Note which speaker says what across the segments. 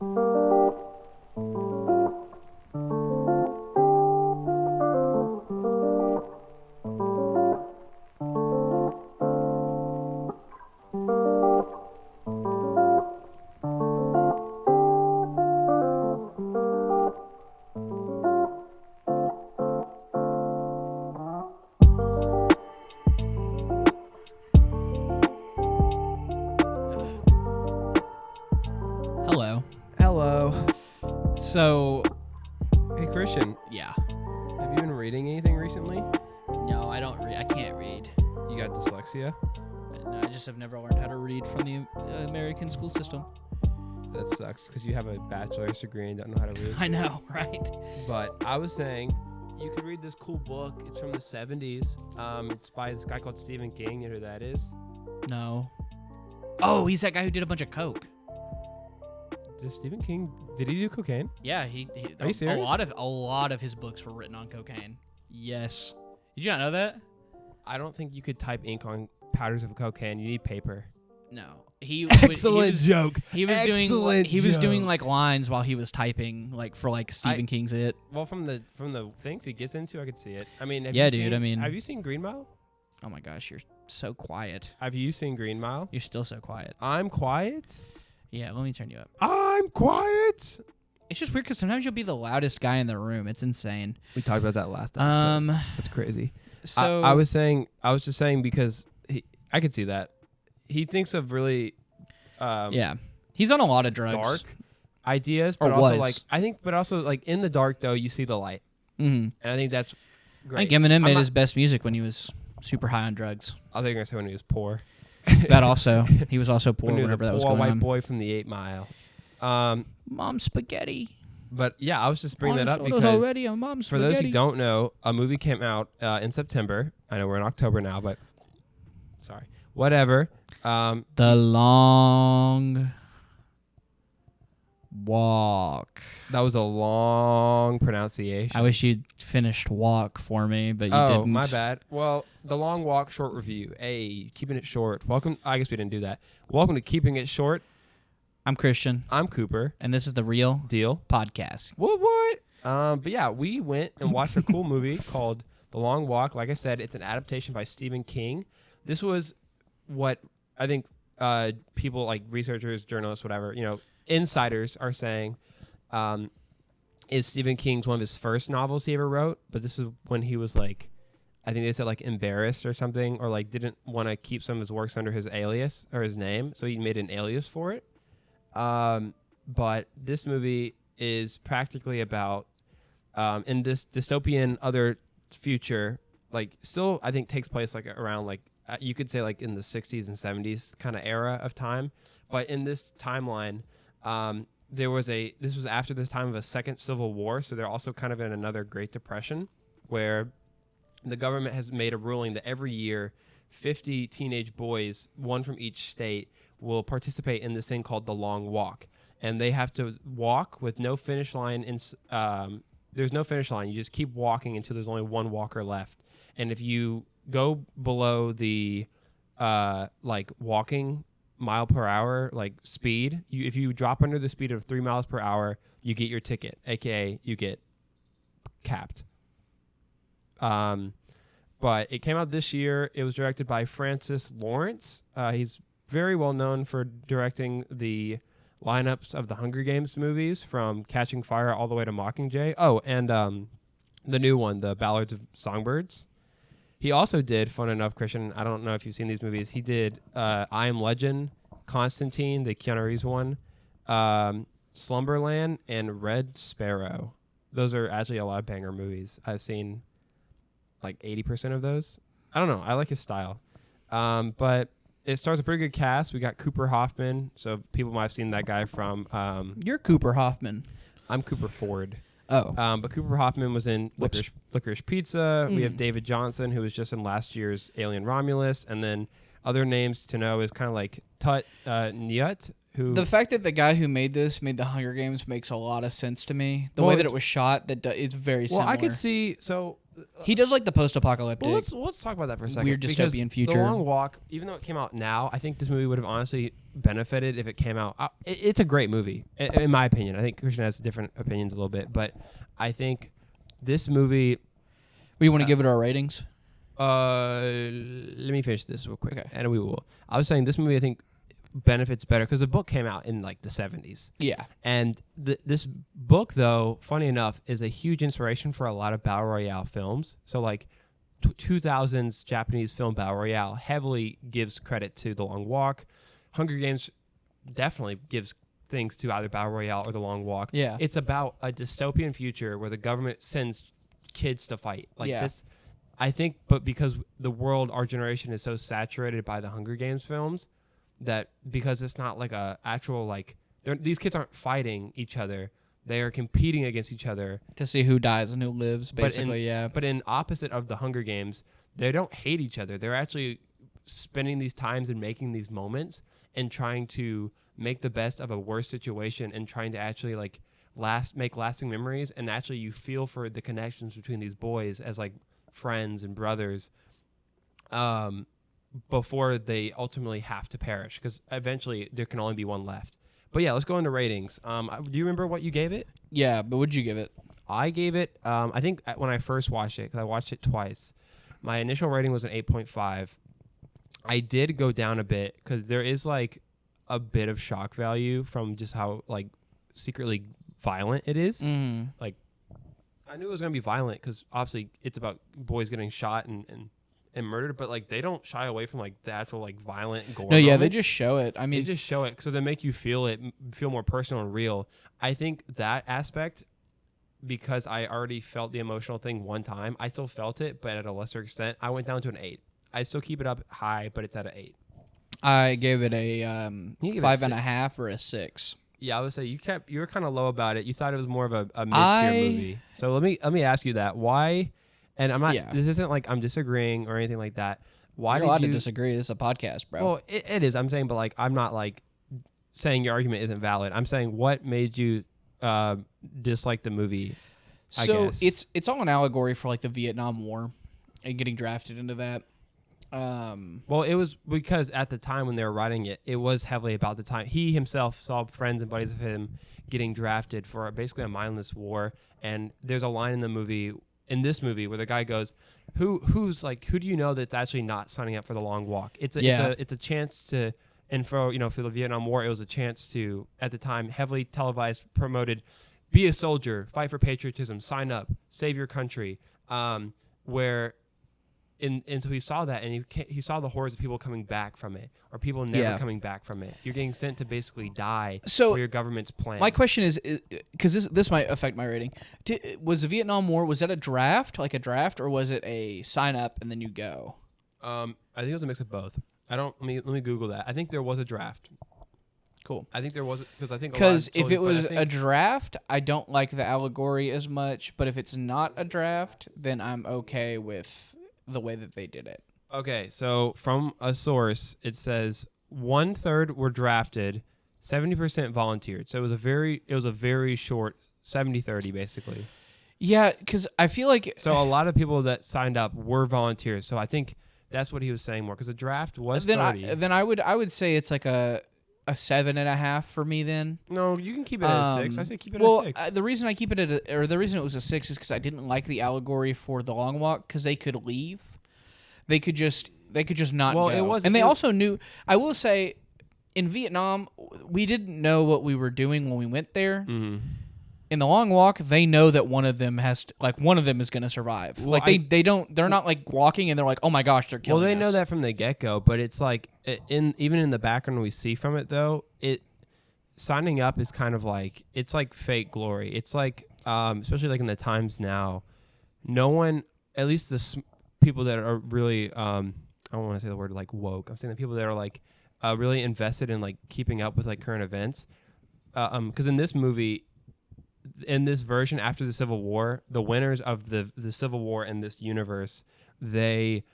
Speaker 1: Hello.
Speaker 2: Hello.
Speaker 1: So,
Speaker 2: Hey, Christian,
Speaker 1: yeah.
Speaker 2: have you been reading anything recently?
Speaker 1: No, I don't read. I can't read.
Speaker 2: You got dyslexia?
Speaker 1: No, I just have never learned how to read from the American school system.
Speaker 2: That sucks because you have a bachelor's degree and don't know how to read.
Speaker 1: I know, right?
Speaker 2: But I was saying, you could read this cool book. It's from the 70s. It's by this guy called Stephen King. You know who that is?
Speaker 1: No. Oh, he's that guy who did a bunch of coke.
Speaker 2: Did Stephen King, did he do cocaine?
Speaker 1: Yeah, he
Speaker 2: Are you serious?
Speaker 1: A lot of his books were written on cocaine. Yes. Did you not know that?
Speaker 2: I don't think you could type ink on powders of cocaine. You need paper.
Speaker 1: No. He
Speaker 2: joke.
Speaker 1: He was doing like lines while he was typing, like for like Stephen King's It.
Speaker 2: Well, from the things he gets into, I could see it. I mean, have you seen Green Mile?
Speaker 1: Oh my gosh, you're so quiet.
Speaker 2: Have you seen Green Mile?
Speaker 1: You're still so quiet.
Speaker 2: I'm quiet.
Speaker 1: Yeah, let me turn you up.
Speaker 2: I'm quiet.
Speaker 1: It's just weird because sometimes you'll be the loudest guy in the room. It's insane.
Speaker 2: We talked about that last episode. That's crazy.
Speaker 1: So
Speaker 2: I was just saying because I could see that. He thinks of really
Speaker 1: yeah. He's on a lot of drugs.
Speaker 2: Dark ideas, but
Speaker 1: Or
Speaker 2: also
Speaker 1: was.
Speaker 2: but also in the dark though, you see the light.
Speaker 1: Mm-hmm.
Speaker 2: And I think that's great.
Speaker 1: I think Eminem made his best music when he was super high on drugs.
Speaker 2: I think you're gonna say when he was poor.
Speaker 1: That also. He was also poor
Speaker 2: When he was
Speaker 1: whenever
Speaker 2: a
Speaker 1: that was
Speaker 2: poor
Speaker 1: going
Speaker 2: white
Speaker 1: on.
Speaker 2: boy from the 8 Mile.
Speaker 1: Mom spaghetti.
Speaker 2: But yeah, I was just bringing that up
Speaker 1: Soda's
Speaker 2: because
Speaker 1: already a Mom
Speaker 2: for
Speaker 1: spaghetti.
Speaker 2: those who don't know, a movie came out in September. I know we're in October now, but sorry. Whatever.
Speaker 1: The Long Walk.
Speaker 2: That was a long pronunciation.
Speaker 1: I wish you'd finished walk for me, but you
Speaker 2: Oh,
Speaker 1: didn't.
Speaker 2: my bad. Well, The Long Walk short review. Hey, keeping it short. Welcome. I guess we didn't do that. Welcome to Keeping It Short.
Speaker 1: I'm Christian,
Speaker 2: I'm Cooper.
Speaker 1: and this is the Real
Speaker 2: Deal.
Speaker 1: Podcast.
Speaker 2: What? But yeah, we went and watched a cool movie called The Long Walk. Like I said, it's an adaptation by Stephen King. This was what I think people like researchers, journalists, whatever, insiders are saying is Stephen King's one of his first novels he ever wrote. But this is when he was like, I think they said like embarrassed or something, or like didn't want to keep some of his works under his alias or his name. So he made an alias for it. But this movie is practically about in this dystopian other future, like still I think takes place like around like you could say like in the 60s and 70s kind of era of time. But in this timeline, this was after the time of a second civil war. So they're also kind of in another Great Depression where the government has made a ruling that every year 50 teenage boys, one from each state, will participate in this thing called the Long Walk. And they have to walk with no finish line. There's no finish line. You just keep walking until there's only one walker left. And if you go below the walking mile per hour speed, if you drop under the speed of 3 miles per hour, you get your ticket, aka you get capped. But it came out this year. It was directed by Francis Lawrence. He's very well known for directing the lineups of the Hunger Games movies, from Catching Fire all the way to Mockingjay. Oh, and the new one, the Ballads of Songbirds. He also did, fun enough, Christian, I don't know if you've seen these movies, he did I Am Legend, Constantine, the Keanu Reeves one, Slumberland, and Red Sparrow. Those are actually a lot of banger movies. I've seen like 80% of those. I don't know. I like his style. But it stars a pretty good cast. We got Cooper Hoffman. So people might have seen that guy from...
Speaker 1: You're Cooper Hoffman.
Speaker 2: I'm Cooper Ford.
Speaker 1: Oh.
Speaker 2: But Cooper Hoffman was in Licorice Pizza. We have David Johnson, who was just in last year's Alien Romulus. And then other names to know is kind of like Tut Nyut, who
Speaker 1: The fact that the guy who made the Hunger Games makes a lot of sense to me. The way that it was shot, is very similar.
Speaker 2: Well, I could see so.
Speaker 1: He does like the post-apocalyptic.
Speaker 2: Well, let's talk about that for a second.
Speaker 1: Weird
Speaker 2: because
Speaker 1: dystopian future.
Speaker 2: The Long Walk, even though it came out now, I think this movie would have honestly benefited if it came out. It's a great movie, in my opinion. I think Christian has different opinions a little bit, but I think this movie.
Speaker 1: We want to give it our ratings.
Speaker 2: Let me finish this real quick,
Speaker 1: Okay.
Speaker 2: and we will. I was saying this movie, I think, benefits better because the book came out in like the 70s.
Speaker 1: Yeah.
Speaker 2: And this book, though, funny enough, is a huge inspiration for a lot of Battle Royale films. So like 2000s Japanese film Battle Royale heavily gives credit to The Long Walk. Hunger Games definitely gives things to either Battle Royale or The Long Walk.
Speaker 1: Yeah.
Speaker 2: It's about a dystopian future where the government sends kids to fight. Like this, I think, but because the world, our generation is so saturated by the Hunger Games films, that because it's not like a actual like these kids aren't fighting each other, they are competing against each other
Speaker 1: to see who dies and who lives, basically.
Speaker 2: But in opposite of the Hunger Games, they don't hate each other. They're actually spending these times and making these moments and trying to make the best of a worse situation and trying to actually like make lasting memories. And actually you feel for the connections between these boys as like friends and brothers. Before they ultimately have to perish, because eventually there can only be one left. But yeah, let's go into ratings. Do you remember what you gave it?
Speaker 1: Yeah, but what'd you give it?
Speaker 2: I gave it, I think when I first watched it, because I watched it twice, my initial rating was an 8.5. I did go down a bit, because there is like a bit of shock value from just how like secretly violent it is. Like, I knew it was going to be violent, because obviously it's about boys getting shot and murdered, but like they don't shy away from like the actual like violent gore.
Speaker 1: No, yeah,
Speaker 2: moments.
Speaker 1: they just show it. I mean,
Speaker 2: they just show it so they make you feel more personal and real. I think that aspect, because I already felt the emotional thing one time, I still felt it, but at a lesser extent. I went down to an 8. I still keep it up high, but it's at an 8.
Speaker 1: I gave it a 5.5 or a 6.
Speaker 2: Yeah, I would say you were kind of low about it. You thought it was more of a mid-tier movie. So let me ask you that. Why? And I'm not. Yeah. This isn't like I'm disagreeing or anything like that. Why
Speaker 1: You're allowed to disagree? This is a podcast, bro.
Speaker 2: Well, it is. I'm saying, but like I'm not like saying your argument isn't valid. I'm saying what made you dislike the movie.
Speaker 1: So it's all an allegory for like the Vietnam War and getting drafted into that.
Speaker 2: Well, it was because at the time when they were writing it, it was heavily about the time he himself saw friends and buddies of him getting drafted for basically a mindless war. And there's a line in this movie where the guy goes, who's like, who do you know that's actually not signing up for the Long Walk? It's a chance to, and for the Vietnam War, it was a chance to, at the time, heavily televised, promoted, be a soldier, fight for patriotism, sign up, save your country. So he saw that, and he saw the hordes of people coming back from it, or people never coming back from it. You're getting sent to basically die for your government's plan.
Speaker 1: My question is, because this might affect my rating, was the Vietnam War, was that a draft, or was it a sign up and then you go?
Speaker 2: I think it was a mix of both. Let me Google that. I think there was a draft.
Speaker 1: Cool.
Speaker 2: I think there was,
Speaker 1: because if it was a draft, I don't like the allegory as much, but if it's not a draft, then I'm okay with the way that they did it.
Speaker 2: Okay, so from a source, it says 1/3 were drafted, 70% volunteered. So it was a very short 70-30 basically.
Speaker 1: Yeah, because I feel like
Speaker 2: so a lot of people that signed up were volunteers. So I think that's what he was saying more, because the draft was 30.
Speaker 1: Then I would say it's like a 7.5 for me. Then
Speaker 2: no, you can keep it at a 6. I say keep it at a 6.
Speaker 1: The reason I keep it the reason it was a 6 is because I didn't like the allegory for the Long Walk, because they could leave, they could just not go. It was, and they also knew. I will say, in Vietnam, we didn't know what we were doing when we went there.
Speaker 2: Mm-hmm.
Speaker 1: In the Long Walk, they know that one of them is going to survive. Well, they're not like walking and they're like, oh my gosh, they're killing us.
Speaker 2: Well, they know that from the get-go, but it's like even in the background we see from it though, signing up is kind of like, it's like fake glory. It's like especially like in the times now, no one, at least the people that are really I don't want to say the word like woke. I'm saying the people that are like really invested in like keeping up with like current events, because in this movie, in this version after the Civil War, the winners of the Civil War in this universe, they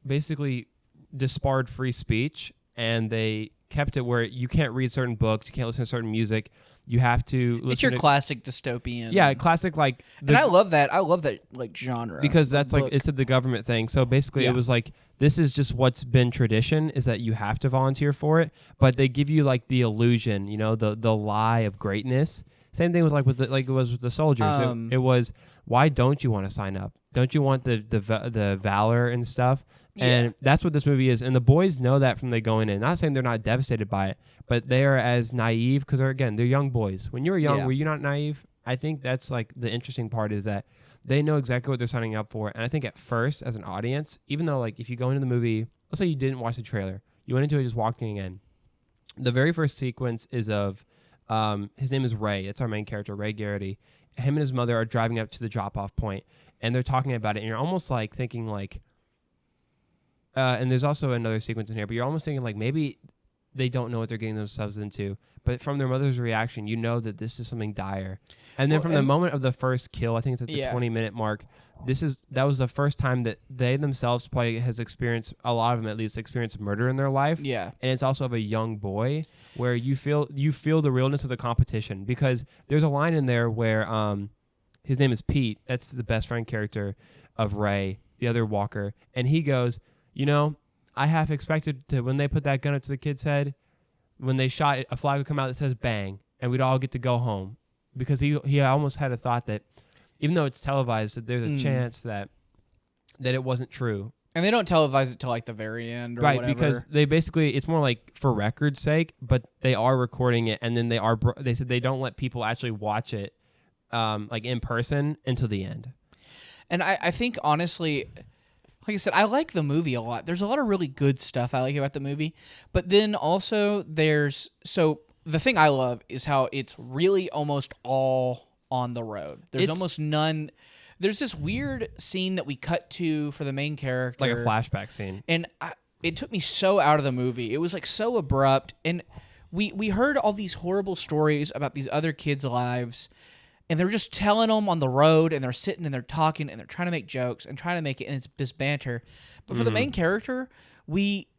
Speaker 2: basically disbarred free speech and they kept it where you can't read certain books, you can't listen to certain music. You have to listen.
Speaker 1: It's your classic dystopian.
Speaker 2: Yeah, classic and
Speaker 1: I love that. I love that like genre
Speaker 2: because that's like it's the government thing. So basically, it was like this is just what's been tradition is that you have to volunteer for it, but they give you like the illusion, the lie of greatness. Same thing with like it was with the soldiers. It was why don't you want to sign up? Don't you want the valor and stuff? And that's what this movie is. And the boys know that from they going in. Not saying they're not devastated by it, but they are as naive because they're young boys. When you were young, were you not naive? I think that's like the interesting part is that they know exactly what they're signing up for. And I think at first, as an audience, even though like if you go into the movie, let's say you didn't watch the trailer, you went into it just walking in. The very first sequence is of his name is Ray. It's our main character, Ray Garrity. Him and his mother are driving up to the drop-off point, and they're talking about it. And you're almost like thinking like. And there's also another sequence in here, but you're almost thinking like maybe they don't know what they're getting themselves into. But from their mother's reaction, you know that this is something dire. And then from the moment of the first kill, I think it's at the 20-minute mark, that was the first time that they themselves probably has experienced, a lot of them at least, experienced murder in their life.
Speaker 1: Yeah.
Speaker 2: And it's also of a young boy where you feel the realness of the competition because there's a line in there where his name is Pete. That's the best friend character of Ray, the other walker. And he goes, I half expected to when they put that gun up to the kid's head, when they shot it, a flag would come out that says bang, and we'd all get to go home. Because he almost had a thought that even though it's televised, that there's a chance that it wasn't true.
Speaker 1: And they don't televise it till like the very end or
Speaker 2: right,
Speaker 1: whatever.
Speaker 2: Because they basically, it's more like for record's sake, but they are recording it, and then they said they don't let people actually watch it like in person until the end. And
Speaker 1: I think honestly, like I said, I like the movie a lot. There's a lot of really good stuff I like about the movie. But then also the thing I love is how it's really almost all on the road. There's almost none. There's this weird scene that we cut to for the main character.
Speaker 2: Like a flashback scene.
Speaker 1: And it took me so out of the movie. It was like so abrupt. And we heard all these horrible stories about these other kids' lives. And they're just telling them on the road, and they're sitting and they're talking and they're trying to make jokes and trying to make it, and it's this banter. But for the main character, we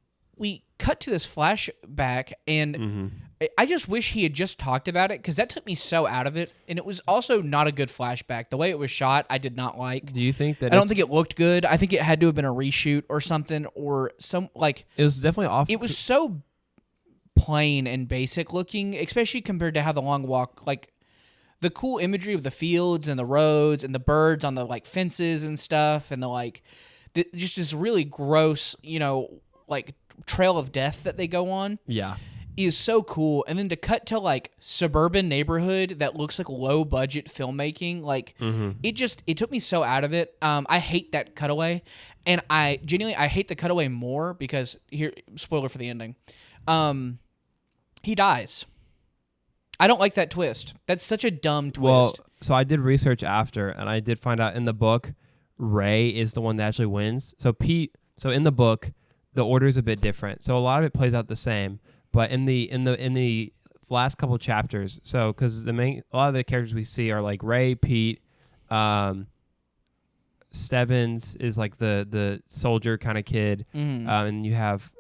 Speaker 1: cut to this flashback, and I just wish he had just talked about it because that took me so out of it. And it was also not a good flashback. The way it was shot, I did not like.
Speaker 2: Do you think that?
Speaker 1: I don't think it looked good. I think it had to have been a reshoot or something, or some like.
Speaker 2: It was definitely off.
Speaker 1: It was so plain and basic looking, especially compared to how The Long Walk like. The cool imagery of the fields and the roads and the birds on the like fences and stuff and just this really gross, like trail of death that they go on.
Speaker 2: Yeah.
Speaker 1: Is so cool. And then to cut to like suburban neighborhood that looks like low budget filmmaking, like it took me so out of it. I hate that cutaway, and I hate the cutaway more because here, spoiler for the ending. He dies. I don't like that twist. That's such a dumb twist.
Speaker 2: Well, so I did research after, and I did find out in the book, Ray is the one that actually wins. So in the book, the order is a bit different. So a lot of it plays out the same, but in the last couple chapters, so because a lot of the characters we see are like Ray, Pete, Stebbins is like the soldier kind of kid, and you have.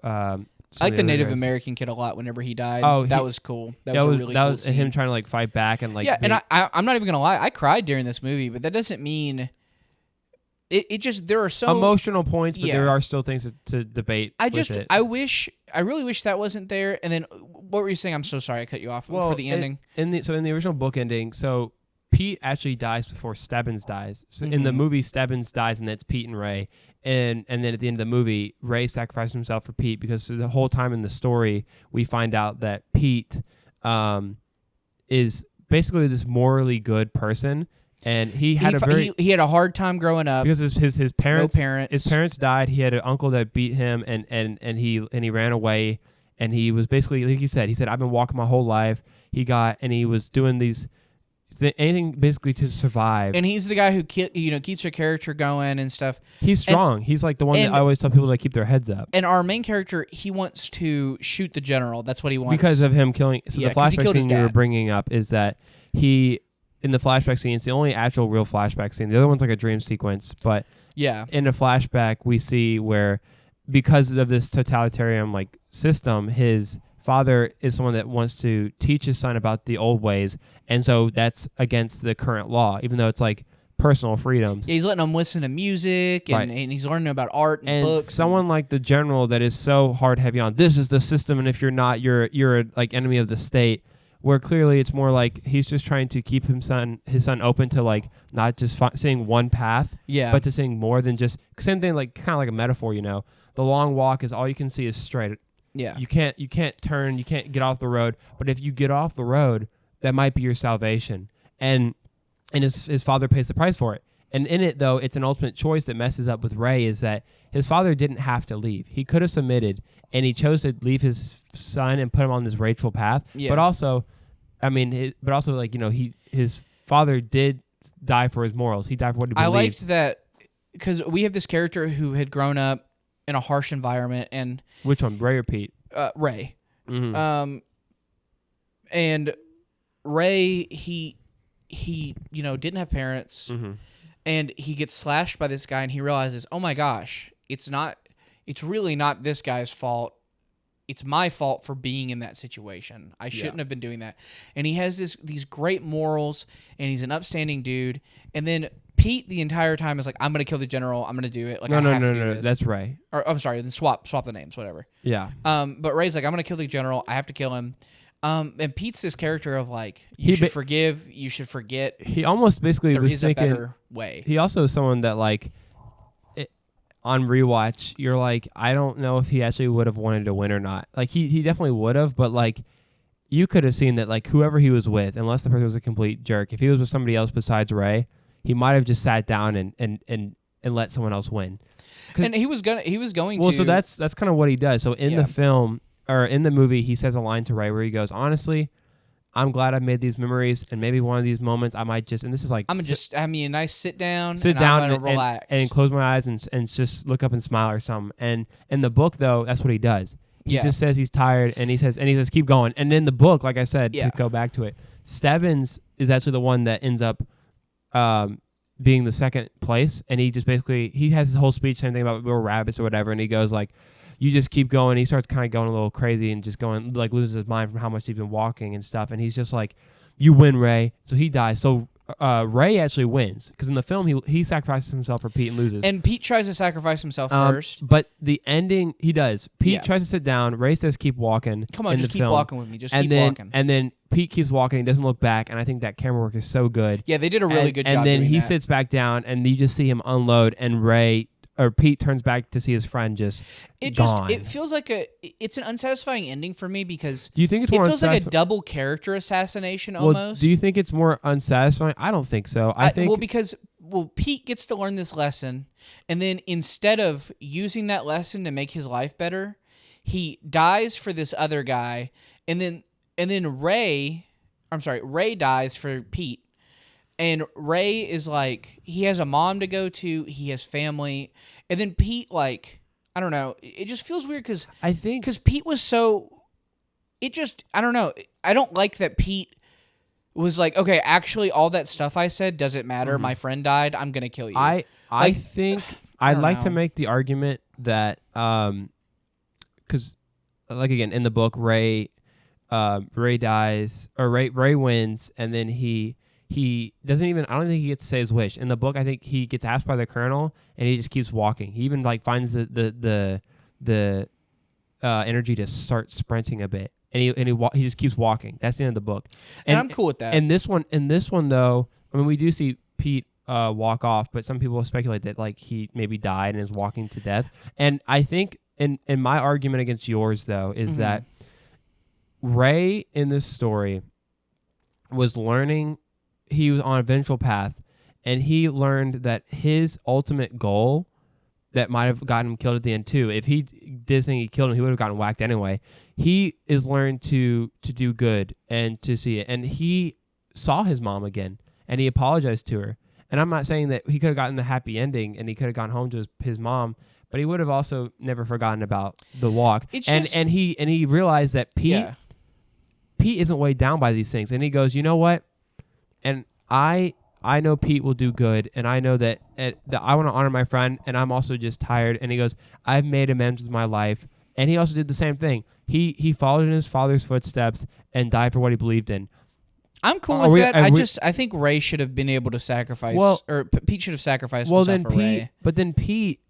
Speaker 1: I like the Native American kid a lot. Whenever he died, that was cool. That was a really cool scene.
Speaker 2: Him trying to like fight back and like.
Speaker 1: Yeah, and I'm not even gonna lie. I cried during this movie, but that doesn't mean. It just there are so
Speaker 2: emotional points, but there are still things to debate.
Speaker 1: I really wish that wasn't there. And then what were you saying? I'm so sorry I cut you off for the ending.
Speaker 2: In the original book ending, so Pete actually dies before Stebbins dies. So in the movie, Stebbins dies, and that's Pete and Ray. And then at the end of the movie, Ray sacrificed himself for Pete because the whole time in the story, we find out that Pete is basically this morally good person, and he had
Speaker 1: he had a hard time growing up
Speaker 2: because his parents died. He had an uncle that beat him, and he ran away, and he was basically like he said I've been walking my whole life. He was doing these. Anything basically to survive,
Speaker 1: and he's the guy who keeps your character going and stuff.
Speaker 2: He's strong. He's like the one that I always tell people to keep their heads up.
Speaker 1: And our main character, he wants to shoot the general. That's what he wants
Speaker 2: because of him killing. So the flashback scene you were bringing up is that in the flashback scene, it's the only actual real flashback scene. The other one's like a dream sequence, but in a flashback we see where because of this totalitarian like system, his father is someone that wants to teach his son about the old ways, and so that's against the current law, even though it's like personal freedoms.
Speaker 1: Yeah, he's letting them listen to music, and he's learning about art and books.
Speaker 2: Someone like the general that is so hard heavy on this is the system, and if you're not, you're like enemy of the state. Where clearly it's more like he's just trying to keep his son open to like not just seeing one path, but to seeing more than just same thing, like kind of like a metaphor. The long walk is all you can see is straight.
Speaker 1: Yeah,
Speaker 2: you can't turn, you can't get off the road. But if you get off the road, that might be your salvation. And his father pays the price for it. And in it, though, it's an ultimate choice that messes up with Ray is that his father didn't have to leave. He could have submitted, and he chose to leave his son and put him on this rageful path. Yeah. But also, his father did die for his morals. He died for what he believed.
Speaker 1: I liked that because we have this character who had grown up in a harsh environment. And
Speaker 2: which one, Ray or Pete?
Speaker 1: Ray.
Speaker 2: Mm-hmm.
Speaker 1: And Ray, he didn't have parents.
Speaker 2: Mm-hmm.
Speaker 1: And he gets slashed by this guy, and he realizes, oh my gosh, it's really not this guy's fault. It's my fault for being in that situation. I shouldn't have been doing that. And he has these great morals, and he's an upstanding dude. And then Pete the entire time is like, I'm going to kill the general. I'm going to do it. Like, I have to do this.
Speaker 2: That's Ray.
Speaker 1: Or I'm sorry, then swap the names, whatever.
Speaker 2: Yeah.
Speaker 1: But Ray's like, I'm going to kill the general. I have to kill him. And Pete's this character of like, you should forgive, you should forget.
Speaker 2: He almost basically was thinking,
Speaker 1: a better way.
Speaker 2: He also is someone that like, on rewatch, you're like, I don't know if he actually would have wanted to win or not. Like he definitely would have, but like, you could have seen that like whoever he was with, unless the person was a complete jerk, if he was with somebody else besides Ray, he might have just sat down and let someone else win.
Speaker 1: And he was going to.
Speaker 2: Well, so that's kind of what he does. So in the film. Or in the movie, he says a line to Ray where he goes, honestly, I'm glad I've made these memories, and maybe one of these moments I might just, and this is like...
Speaker 1: I'm going to just have me a nice sit down
Speaker 2: and
Speaker 1: relax.
Speaker 2: And close my eyes and just look up and smile or something. And in the book, though, that's what he does. He just says he's tired, and he says, keep going. And in the book, like I said, to go back to it, Stebbins is actually the one that ends up being the second place, and he just basically, he has his whole speech, same thing about we're rabbits or whatever, and he goes like, you just keep going. He starts kind of going a little crazy and just going, like, loses his mind from how much he's been walking and stuff. And he's just like, you win, Ray. So he dies. So Ray actually wins because in the film, he sacrifices himself for Pete and loses.
Speaker 1: And Pete tries to sacrifice himself first.
Speaker 2: But the ending, he does. Pete tries to sit down. Ray says, keep walking.
Speaker 1: Come on, just keep walking with me. Just keep walking.
Speaker 2: And then Pete keeps walking. He doesn't look back. And I think that camera work is so good.
Speaker 1: Yeah, they did a really good job.
Speaker 2: And then he sits back down, and you just see him unload, and Pete turns back to see his friend gone.
Speaker 1: It feels like it's an unsatisfying ending for me because
Speaker 2: do you think it's more
Speaker 1: feels like a double character assassination almost.
Speaker 2: Do you think it's more unsatisfying? I don't think so. I think
Speaker 1: because Pete gets to learn this lesson, and then instead of using that lesson to make his life better, he dies for this other guy, and then Ray dies for Pete. And Ray is like, he has a mom to go to, he has family, and then Pete, like, I don't know, it just feels weird because Pete was so, I don't know, I don't like that Pete was like, okay, actually all that stuff I said doesn't matter, my friend died, I'm going to kill you.
Speaker 2: I think I'd like to make the argument that, because, like, again, in the book, Ray dies, or Ray wins, and then he doesn't even, I don't think he gets to say his wish. In the book, I think he gets asked by the colonel, and he just keeps walking. He even like finds the energy to start sprinting a bit, and he just keeps walking. That's the end of the book.
Speaker 1: And I'm cool with that.
Speaker 2: In this one though, I mean, we do see Pete walk off, but some people speculate that like he maybe died and is walking to death. And I think in my argument against yours though is that Ray in this story was learning. He was on a vengeful path, and he learned that his ultimate goal that might have gotten him killed at the end too. If he did think he killed him, he would have gotten whacked anyway. He is learned to do good and to see it. And he saw his mom again, and he apologized to her. And I'm not saying that he could have gotten the happy ending and he could have gone home to his mom, but he would have also never forgotten about the walk. And he realized that Pete isn't weighed down by these things. And he goes, you know what? And I know Pete will do good, and I know that I want to honor my friend, and I'm also just tired. And he goes, I've made amends with my life, And he also did the same thing. He followed in his father's footsteps and died for what he believed in.
Speaker 1: I'm cool with that. I think Ray should have been able to sacrifice, or Pete should have sacrificed himself for Ray.
Speaker 2: But then Pete,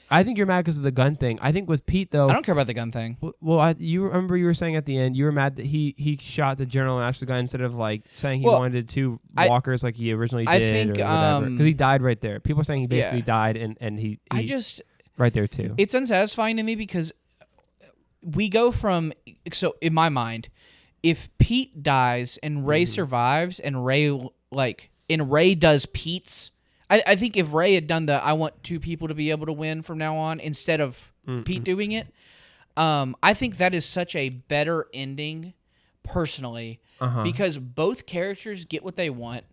Speaker 2: I think you're mad because of the gun thing. I think with Pete, though...
Speaker 1: I don't care about the gun thing.
Speaker 2: Well, you remember you were saying at the end, you were mad that he shot the general and asked the gun instead of, like, saying he wanted 2 walkers like he originally did, I think, or whatever. Because he died right there. People are saying he basically died, and he right there, too.
Speaker 1: It's unsatisfying to me because we go from... So, in my mind, if Pete dies and Ray survives and Ray does Pete's... I think if Ray had done I want 2 people to be able to win from now on instead of Pete doing it, I think that is such a better ending, personally, because both characters get what they want,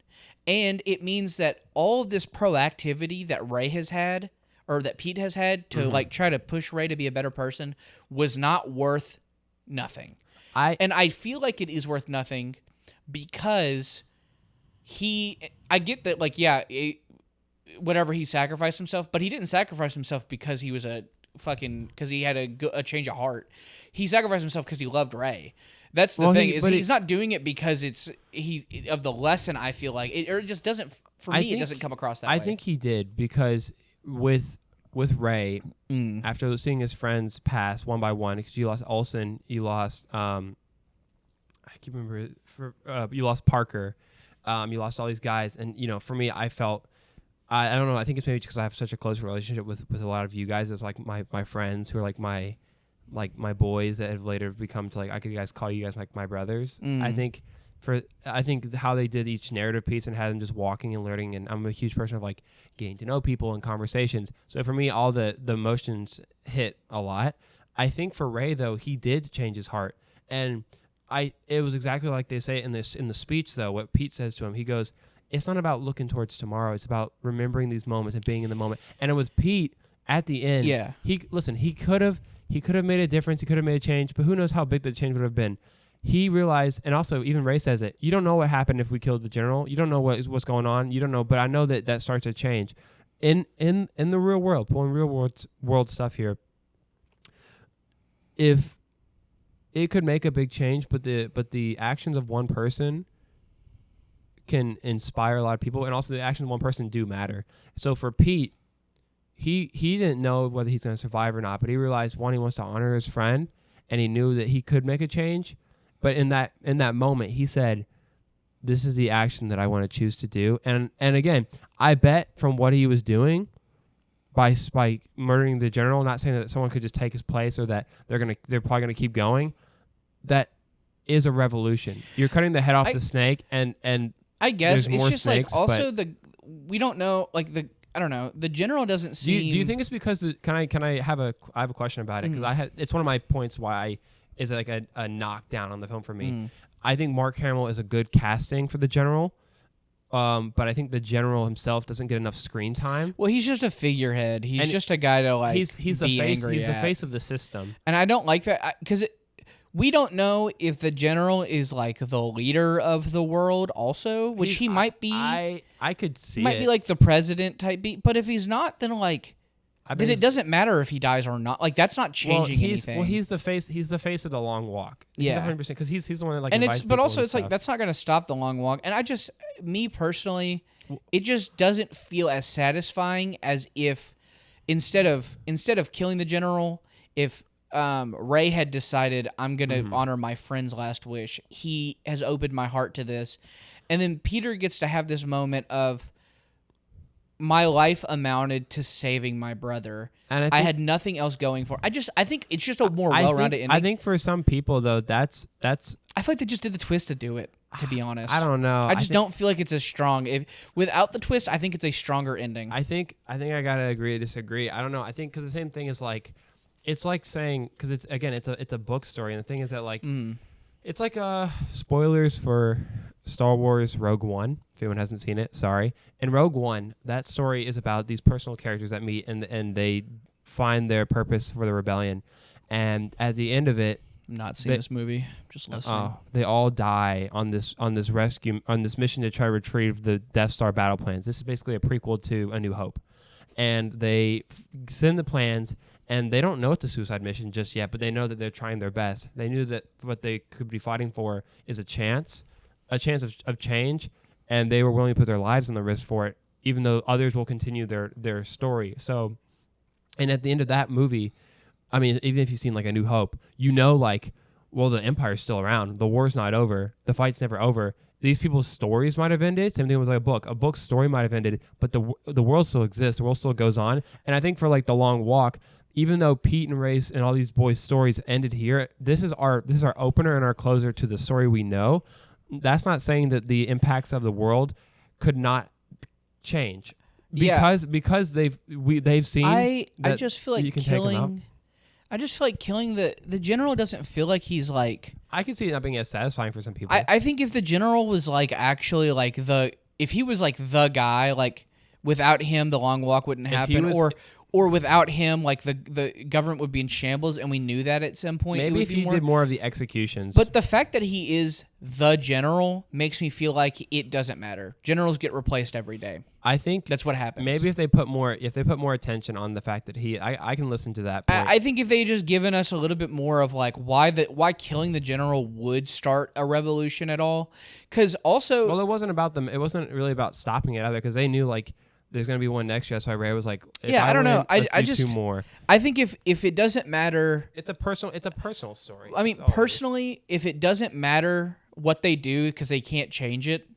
Speaker 1: and it means that all of this proactivity that Ray has had, or that Pete has had, to like try to push Ray to be a better person was not worth nothing. And I feel like it is worth nothing because I get that, like, whatever, he sacrificed himself, but he didn't sacrifice himself because he was because he had a change of heart. He sacrificed himself because he loved Ray. That's the thing, he's not doing it because of the lesson. I feel like it just doesn't, for me, it doesn't come across that way.
Speaker 2: I think he did, because with Ray, after seeing his friends pass one by one, because you lost Olsen, you lost I can't remember, you lost Parker, you lost all these guys, and for me, I felt, I don't know, I think it's maybe because I have such a close relationship with a lot of you guys as like my friends who are like my boys that have later become to, like, I could call you guys like my brothers. I think how they did each narrative piece and had them just walking and learning, and I'm a huge person of like getting to know people and conversations. So for me, all the emotions hit a lot. I think for Ray, though, he did change his heart, and it was exactly like they say in the speech, though, what Pete says to him. He goes, it's not about looking towards tomorrow. It's about remembering these moments and being in the moment. And with Pete at the end, he could have made a difference. He could have made a change, but who knows how big the change would have been. He realized, and also even Ray says it, you don't know what happened if we killed the general. You don't know what's going on. You don't know, but I know that starts to change. In the real world, pulling real world stuff here, if it could make a big change, but the actions of one person can inspire a lot of people, and also the actions of one person do matter. So for Pete, he didn't know whether he's going to survive or not, but he realized, one, he wants to honor his friend, and he knew that he could make a change. But in that moment, he said, this is the action that I want to choose to do. And again, I bet from what he was doing by murdering the general, not saying that someone could just take his place or that they're probably going to keep going, that is a revolution. You're cutting the head off the snake, and
Speaker 1: I guess it's just
Speaker 2: snakes,
Speaker 1: like also we don't know, like, I don't know, the general doesn't seem.
Speaker 2: Do you think it's because I have a question about it, because it's one of my points why is like a knockdown on the film for me. I think Mark Hamill is a good casting for the general, but I think the general himself doesn't get enough screen time.
Speaker 1: Well, he's just a figurehead. He's just a guy to like
Speaker 2: he's the face. He's the face of the system,
Speaker 1: and I don't like that because we don't know if the general is like the leader of the world also, which he might be.
Speaker 2: I could see
Speaker 1: might be like the president type beat, but if he's not, then like then it doesn't matter if he dies or not. Like, that's not changing anything.
Speaker 2: Well, he's the face. He's the face of the long walk.
Speaker 1: Yeah,
Speaker 2: 100%, because he's the one that like.
Speaker 1: And
Speaker 2: invites
Speaker 1: but also
Speaker 2: and
Speaker 1: it's
Speaker 2: stuff.
Speaker 1: like that's not going to stop the long walk. And me personally, it just doesn't feel as satisfying as if instead of killing the general, if Ray had decided, I'm going to honor my friend's last wish. He has opened my heart to this. And then Peter gets to have this moment of, my life amounted to saving my brother. And I had nothing else going for. I think it's just a more well-rounded ending.
Speaker 2: I think for some people, though, that's.
Speaker 1: I feel like they just did the twist to do it, to be honest.
Speaker 2: I don't know.
Speaker 1: I don't feel like it's as strong. Without the twist, I think it's a stronger ending.
Speaker 2: I think I gotta agree to disagree. I don't know. I think because the same thing is like, it's like saying, because it's a book story, and the thing is that like, it's like spoilers for Star Wars Rogue One. If anyone hasn't seen it, sorry. In Rogue One, that story is about these personal characters that meet and they find their purpose for the rebellion. And at the end of it,
Speaker 1: I'm not seeing this movie, just listening.
Speaker 2: They all die on this mission to try to retrieve the Death Star battle plans. This is basically a prequel to A New Hope. And they send the plans, and they don't know it's a suicide mission just yet, but they know that they're trying their best. They knew that what they could be fighting for is a chance of change, and they were willing to put their lives on the risk for it, even though others will continue their story. So, and at the end of that movie, I mean, even if you've seen like A New Hope, like, well, the Empire's still around. The war's not over. The fight's never over. These people's stories might have ended. Same thing with like a book. A book's story might have ended, but the world still exists. The world still goes on. And I think for like The Long Walk, even though Pete and Ray's and all these boys' stories ended here, this is our opener and our closer to the story we know. That's not saying that the impacts of the world could not change because they've seen.
Speaker 1: I just feel like killing. I just feel like killing the general doesn't feel like he's like.
Speaker 2: I can see it not being as satisfying for some people.
Speaker 1: I think if the general was like actually like if he was like the guy, like without him the Long Walk wouldn't happen, or without him like the government would be in shambles, and we knew that at some point.
Speaker 2: Maybe if he did more of the executions.
Speaker 1: But the fact that he is the general makes me feel like it doesn't matter. Generals get replaced every day.
Speaker 2: I think
Speaker 1: that's what happens.
Speaker 2: Maybe if they put more attention on the fact that I can listen to that point.
Speaker 1: I think if they just given us a little bit more of like why killing the general would start a revolution at all, because also
Speaker 2: it wasn't about them. It wasn't really about stopping it either, because they knew like there's gonna be one next year. That's why Ray was like,
Speaker 1: I don't know. I just
Speaker 2: 2 more.
Speaker 1: I think if it doesn't matter,
Speaker 2: it's a personal story.
Speaker 1: I mean, personally, if it doesn't matter what they do because they can't change it,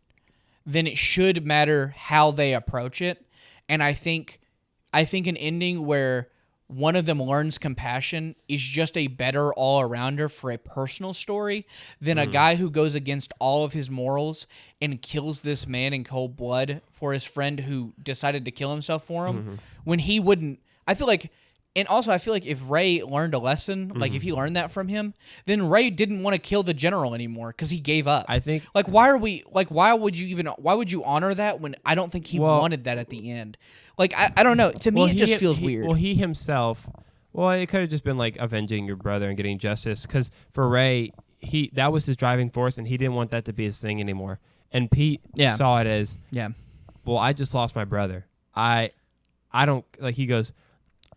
Speaker 1: then it should matter how they approach it. And I think an ending where one of them learns compassion is just a better all-arounder for a personal story than a guy who goes against all of his morals and kills this man in cold blood for his friend who decided to kill himself for him when he wouldn't. I feel like if Ray learned a lesson, like if he learned that from him, then Ray didn't want to kill the general anymore because he gave up.
Speaker 2: I think
Speaker 1: like why would you honor that when I don't think he wanted that at the end? Like I don't know. To me, it just feels weird.
Speaker 2: Well, he himself. Well, it could have just been like avenging your brother and getting justice. Because for Ray, that was his driving force, and he didn't want that to be his thing anymore. And Pete saw it as, well, I just lost my brother. I don't like. He goes,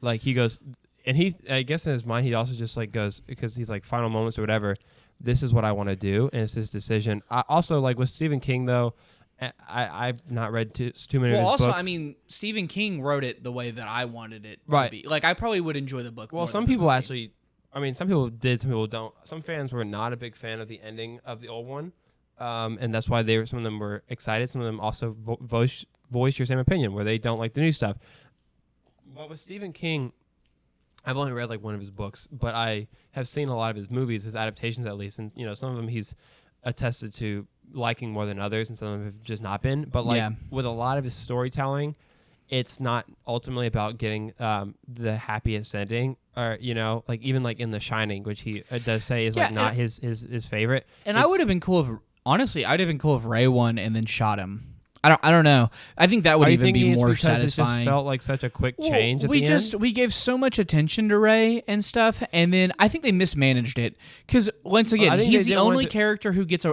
Speaker 2: and I guess in his mind, he also just like goes, because he's like final moments or whatever. This is what I want to do, and it's his decision. I also like with Stephen King though. I've not read too many of his books.
Speaker 1: Well, also, I mean, Stephen King wrote it the way that I wanted it to be. Like, I probably would enjoy the book more.
Speaker 2: Well, some people actually, I mean, some people did, some people don't. Some fans were not a big fan of the ending of the old one, and that's why some of them were excited. Some of them also voiced your same opinion, where they don't like the new stuff. But with Stephen King, I've only read like one of his books, but I have seen a lot of his movies, his adaptations at least, and some of them he's attested to liking more than others, and some of them have just not been. But like with a lot of his storytelling, it's not ultimately about getting the happiest ending, or like even like in The Shining, which he does say is like not his favorite.
Speaker 1: And I would have been cool if Ray won and then shot him. I don't know. I think that would even be more satisfying.
Speaker 2: It just felt like such a quick change at the end.
Speaker 1: We gave so much attention to Ray and stuff, and then I think they mismanaged it because once again, he's the only character who gets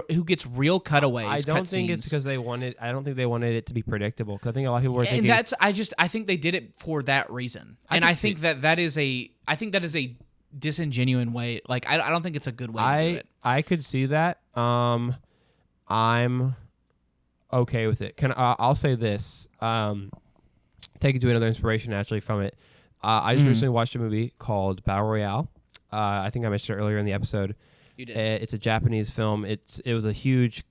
Speaker 1: real cutaways.
Speaker 2: I don't think it's because they wanted. I don't think they wanted it to be predictable. Because I think a lot of people were thinking.
Speaker 1: And I think they did it for that reason, and I think that is a disingenuous way. Like I don't think it's a good way to do it.
Speaker 2: I could see that. I'm okay with it. I'll say this. Take it to another inspiration actually from it. I just recently watched a movie called Battle Royale. I think I mentioned it earlier in the episode.
Speaker 1: You did.
Speaker 2: It's a Japanese film. It was a huge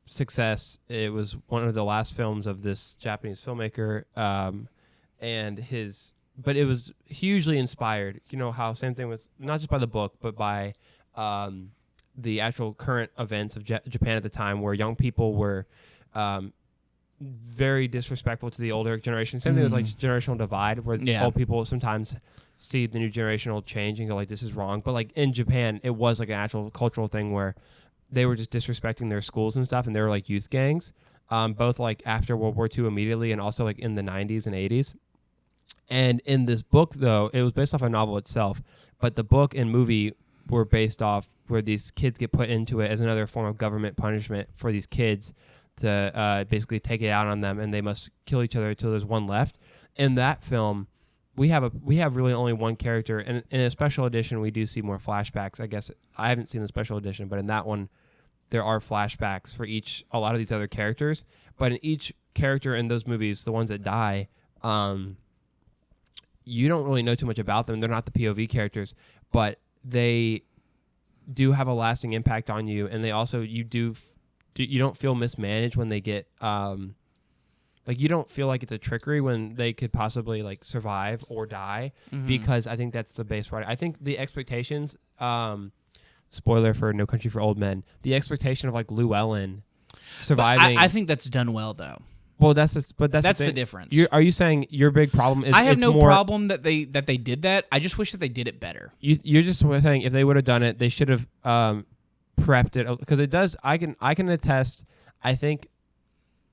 Speaker 2: success. It was one of the last films of this Japanese filmmaker, but it was hugely inspired. You know how same thing with not just by the book, but by the actual current events of Japan at the time, where young people were very disrespectful to the older generation. Same thing with like generational divide, where old people sometimes see the new generational change and go like, this is wrong. But like in Japan, it was like an actual cultural thing where they were just disrespecting their schools and stuff, and they were like youth gangs, both like after World War II immediately and also like in the 90s and 80s. And in this book, though, it was based off a novel itself, but the book and movie were based off where these kids get put into it as another form of government punishment for these kids to basically take it out on them, and they must kill each other until there's one left. In that film, we have really only one character, and in a special edition we do see more flashbacks. I guess I haven't seen the special edition, but in that one there are flashbacks for a lot of these other characters. But in each character in those movies, the ones that die, you don't really know too much about them. They're not the POV characters, but they do have a lasting impact on you, and they also you don't feel mismanaged when they get like you don't feel like it's a trickery when they could possibly like survive or die, because I think that's the base part. I think the expectations, spoiler for No Country for Old Men, the expectation of like Llewellyn surviving.
Speaker 1: I think that's done well though.
Speaker 2: Well, that's the
Speaker 1: difference.
Speaker 2: Are you saying your big problem is?
Speaker 1: I have no problem that they did that. I just wish that they did it better.
Speaker 2: You're just saying if they would have done it, they should have prepped it, because it does. I can attest. I think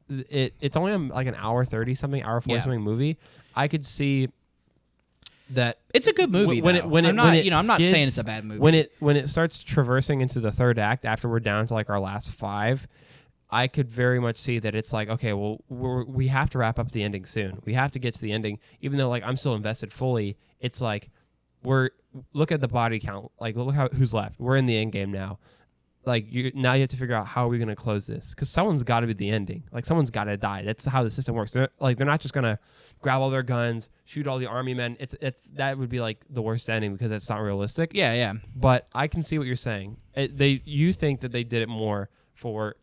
Speaker 2: it's only like an hour 30 something, hour 40 something movie. I could see that
Speaker 1: it's a good movie. I'm not saying it's a bad movie.
Speaker 2: When it starts traversing into the third act after we're down to like our last 5. I could very much see that it's like, okay, well, we have to wrap up the ending soon. We have to get to the ending, even though like I'm still invested fully. It's like look at the body count, like look who's left. We're in the end game now. Like now you have to figure out how are we going to close this, because someone's got to be the ending. Like someone's got to die. That's how the system works. They're not just going to grab all their guns, shoot all the army men. It's that would be like the worst ending, because it's not realistic.
Speaker 1: Yeah.
Speaker 2: But I can see what you're saying. You think that they did it more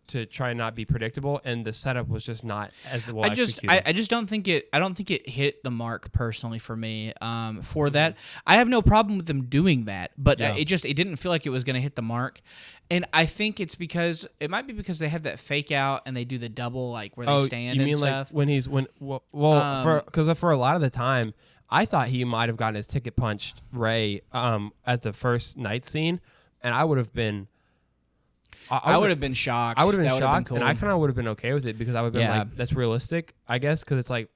Speaker 2: to try and not be predictable, and the setup was just not as well executed.
Speaker 1: I just don't think it hit the mark personally for me. For that, I have no problem with them doing that, but it didn't feel like it was going to hit the mark, and I think it might be because they have that fake out and they do the double like where they stand and stuff.
Speaker 2: Because for a lot of the time, I thought he might have gotten his ticket punched Ray at the first night scene, and I would have been.
Speaker 1: I would have been shocked.
Speaker 2: I would have been
Speaker 1: shocked,
Speaker 2: cool. And I kind of would have been okay with it, because I would have been like, that's realistic, I guess, because it's like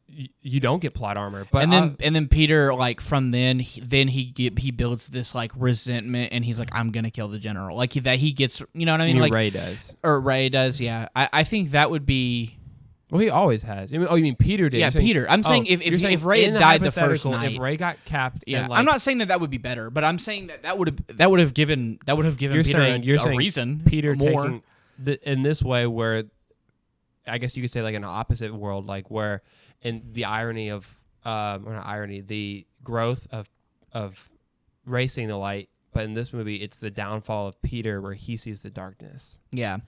Speaker 2: you don't get plot armor. But
Speaker 1: and then Peter, like from then he builds this like resentment, and he's like, I'm gonna kill the general. Like that he gets, you know what I mean? Like
Speaker 2: Ray does,
Speaker 1: yeah. I think that would be.
Speaker 2: Well, he always has. You mean Peter did?
Speaker 1: Yeah, Peter. I'm saying if Ray had died the first night,
Speaker 2: if Ray got capped,
Speaker 1: I'm not saying that would be better, but I'm saying that would have given Peter a reason.
Speaker 2: Peter
Speaker 1: more.
Speaker 2: taking in this way, where I guess you could say like an opposite world, like where in the irony of or not irony, the growth of Ray seeing the light. But in this movie, it's the downfall of Peter, where he sees the darkness.
Speaker 1: Yeah,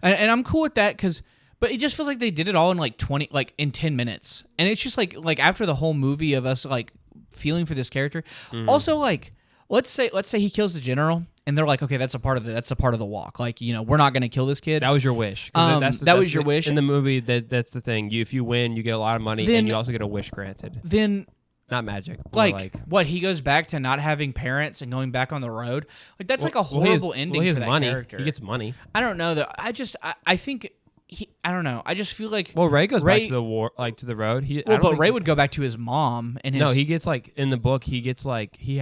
Speaker 1: and I'm cool with that, because. But it just feels like they did it all in like 10 minutes. And it's just like after the whole movie of us like feeling for this character. Mm-hmm. Also, like let's say he kills the general, and they're like, okay, that's a part of the walk. Like, you know, we're not going to kill this kid.
Speaker 2: That was your wish.
Speaker 1: That was your wish.
Speaker 2: In the movie, that's the thing. If you win, you get a lot of money, and you also get a wish granted.
Speaker 1: Then
Speaker 2: not magic.
Speaker 1: Like what, he goes back to not having parents and going back on the road? Like that's like a horrible ending for that character.
Speaker 2: He gets money.
Speaker 1: I don't know though. I think I don't know. I just feel like
Speaker 2: Ray goes back to the war, like to the road.
Speaker 1: But Ray would go back to his mom and his.
Speaker 2: No, he gets like in the book. He gets like he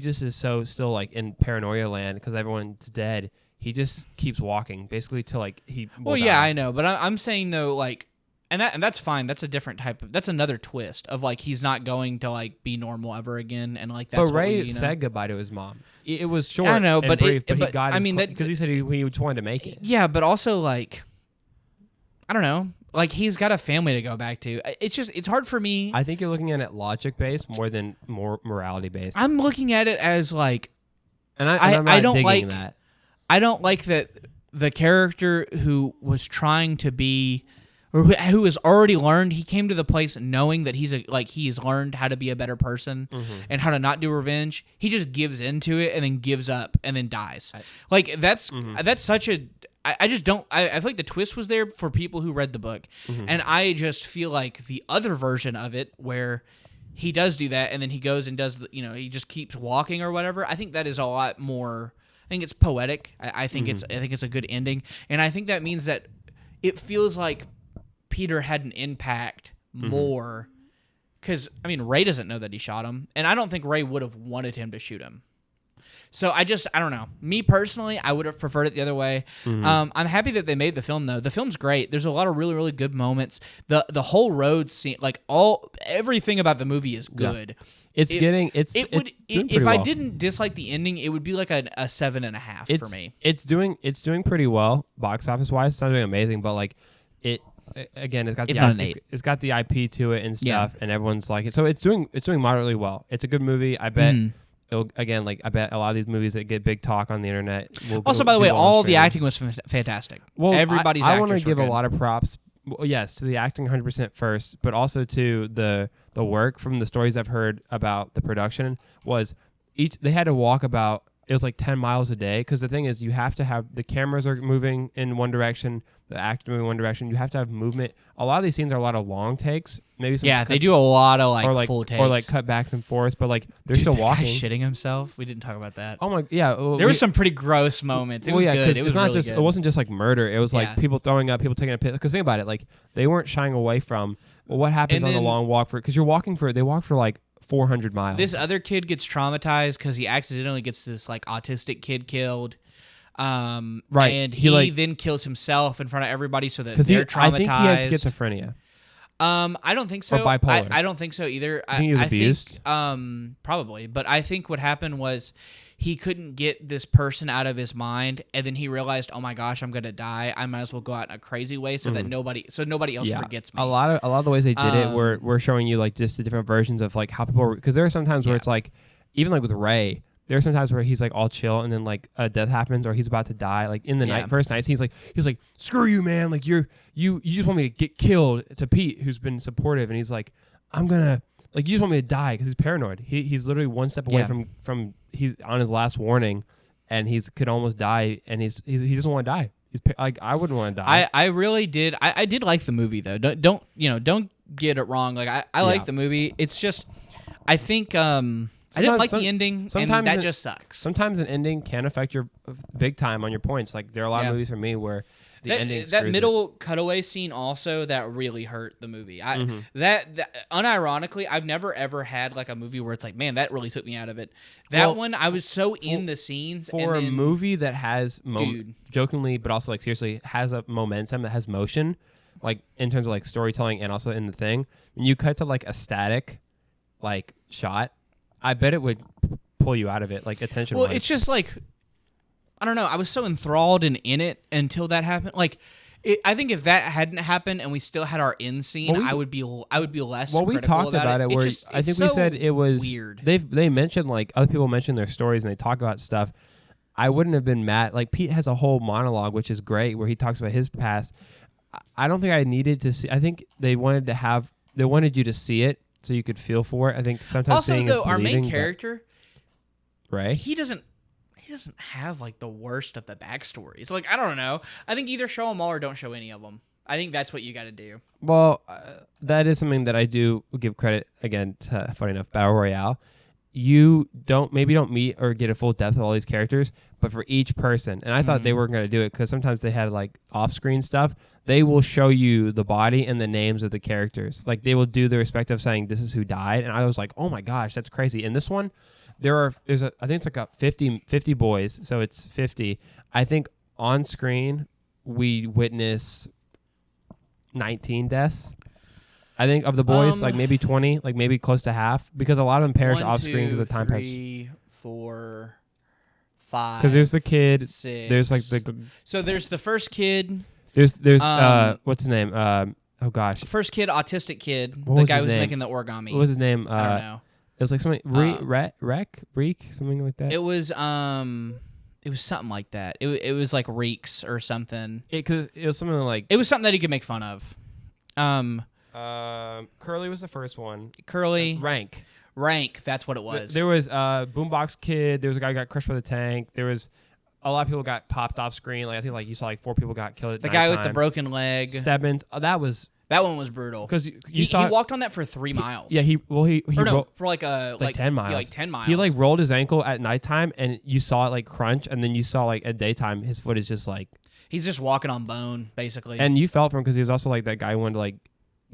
Speaker 2: just is so still like in paranoia land because everyone's dead. He just keeps walking basically till like he.
Speaker 1: Well, yeah, I know, but I'm saying though, like, and that's fine. That's a different type of. That's another twist of like he's not going to like be normal ever again, and like that's.
Speaker 2: But Ray said goodbye to his mom. It was short.
Speaker 1: I know, but
Speaker 2: brief, but he got. I mean, because he said he just wanted to make it.
Speaker 1: Yeah, but also like. I don't know. Like, he's got a family to go back to. It's hard for me.
Speaker 2: I think you're looking at it logic-based more than morality-based.
Speaker 1: I'm looking at it as, like...
Speaker 2: And I'm not digging that.
Speaker 1: I don't like that the character who was trying to be... Or who has already learned... He came to the place knowing that he's learned how to be a better person and how to not do revenge. He just gives into it and then gives up and then dies. That's such a... I just don't. I feel like the twist was there for people who read the book, and I just feel like the other version of it, where he does do that, and then he goes and does, he just keeps walking or whatever. I think that is a lot more. I think it's poetic. I think it's a good ending, and I think that means that it feels like Peter had an impact more, because I mean Ray doesn't know that he shot him, and I don't think Ray would have wanted him to shoot him. So I don't know. Me personally, I would have preferred it the other way. I'm happy that they made the film though. The film's great. There's a lot of really, really good moments. The whole road scene, like everything about the movie is good.
Speaker 2: Yeah. If
Speaker 1: I didn't dislike the ending, it would be like a 7.5 for me.
Speaker 2: It's doing pretty well box office wise. It's not doing amazing, but like it again, it's got it's got the IP to it and stuff, and everyone's like it. So it's doing moderately well. It's a good movie. I bet. I bet a lot of these movies that get big talk on the internet.
Speaker 1: Also, by the way, all the acting was fantastic.
Speaker 2: Well,
Speaker 1: everybody's.
Speaker 2: I want to give a lot of props. Well, yes, to the acting 100% first, but also to the work. From the stories I've heard about the production, was they had to walk about, it was like 10 miles a day, because the thing is, you have to have, the cameras are moving in one direction, the actor moving in one direction, you have to have movement. A lot of these scenes are a lot of long takes. Maybe
Speaker 1: they do a lot of full takes.
Speaker 2: Or like cutbacks and forths, but like they're still walking.
Speaker 1: Guy shitting himself. We didn't talk about that.
Speaker 2: Oh my, yeah.
Speaker 1: There was some pretty gross moments. It was good. It was
Speaker 2: not
Speaker 1: really
Speaker 2: just,
Speaker 1: good.
Speaker 2: It wasn't just like murder. It was like people throwing up, people taking a piss. Because think about it, like they weren't shying away from what happens on the long walk because they walk for like 400 miles.
Speaker 1: This other kid gets traumatized because he accidentally gets this like autistic kid killed. Right. And he then kills himself in front of everybody so that they're traumatized.
Speaker 2: I think he has schizophrenia.
Speaker 1: I don't think so.
Speaker 2: Or bipolar.
Speaker 1: I don't think so either.
Speaker 2: I think he was abused.
Speaker 1: Probably. But I think what happened was he couldn't get this person out of his mind, and then he realized, oh my gosh, I'm gonna die. I might as well go out in a crazy way so that nobody else forgets me.
Speaker 2: A lot of the ways they did it were showing you like just the different versions of like how people, because there are some times where it's like, even like with Ray, there are some times where he's like all chill and then like a death happens or he's about to die. Like in the first night, he's like, screw you, man. Like you just want me to get killed, to Pete, who's been supportive, and he's like, I'm gonna, like, you just want me to die, because he's paranoid. He's literally one step away from he's on his last warning, and could almost die, and he doesn't want to die. He's like, I wouldn't want to die.
Speaker 1: I really did. I did like the movie though. Don't get it wrong. Like I like the movie. It's just, I think I didn't like the ending, and that just sucks.
Speaker 2: Sometimes an ending can affect your big time on your points. Like there are a lot of movies for me where the ending
Speaker 1: that middle cutaway scene also that really hurt the movie. That unironically, I've never ever had like a movie where it's like, man, that really took me out of it. That one, I was so in the scenes.
Speaker 2: For a movie that has jokingly, but also like seriously, has a momentum, that has motion, like in terms of like storytelling and also in the thing. When you cut to like a static, like shot, I bet it would pull you out of it, like attention.
Speaker 1: Well, it's just like, I don't know. I was so enthralled and in it until that happened. Like, I think if that hadn't happened and we still had our end scene, I would be less.
Speaker 2: Well, we talked about it. Where I think we said it was
Speaker 1: weird.
Speaker 2: They mentioned, like, other people mentioned their stories and they talk about stuff. I wouldn't have been mad. Like, Pete has a whole monologue, which is great, where he talks about his past. I don't think I needed to see. I think they wanted you to see it so you could feel for it. I think sometimes
Speaker 1: also though our main character,
Speaker 2: Ray,
Speaker 1: he doesn't have like the worst of the backstories. Like, I don't know. I think either show them all or don't show any of them. I think that's what you got to do.
Speaker 2: Well, that is something that I do give credit again to. Funny enough, Battle Royale. You don't meet or get a full depth of all these characters, but for each person, and I thought they weren't going to do it because sometimes they had like off-screen stuff. They will show you the body and the names of the characters. Like they will do the respective saying, "This is who died," and I was like, "Oh my gosh, that's crazy!" In this one, I think it's like a 50 boys, so it's 50. I think on screen we witness 19 deaths. I think of the boys, like maybe 20, like maybe close to half, because a lot of them perish off screen because of time perish.
Speaker 1: 3, 4, 5.
Speaker 2: Because there's the kid.
Speaker 1: 6.
Speaker 2: There's like
Speaker 1: So there's the first kid.
Speaker 2: There's what's his name? Oh gosh.
Speaker 1: First kid, autistic kid.
Speaker 2: The
Speaker 1: guy who's making the origami.
Speaker 2: What was his name?
Speaker 1: I don't know.
Speaker 2: It was like something Reek, something like that.
Speaker 1: It was something like that. It was like Reeks or something.
Speaker 2: It was something like.
Speaker 1: It was something that he could make fun of.
Speaker 2: Curly was the first one.
Speaker 1: Curly.
Speaker 2: Rank.
Speaker 1: That's what it was.
Speaker 2: There was Boombox Kid. There was a guy who got crushed by the tank. There was a lot of people got popped off screen. Like I think like you saw like 4 people got killed at
Speaker 1: the guy with the broken leg.
Speaker 2: Stebbins.
Speaker 1: That one was brutal
Speaker 2: because
Speaker 1: he walked on that for 3 miles.
Speaker 2: Yeah,
Speaker 1: for like
Speaker 2: 10 miles.
Speaker 1: Yeah, like 10 miles.
Speaker 2: He like rolled his ankle at nighttime, and you saw it like crunch, and then you saw like at daytime his foot is just like
Speaker 1: he's just walking on bone basically.
Speaker 2: And you felt for him because he was also like that guy who wanted to like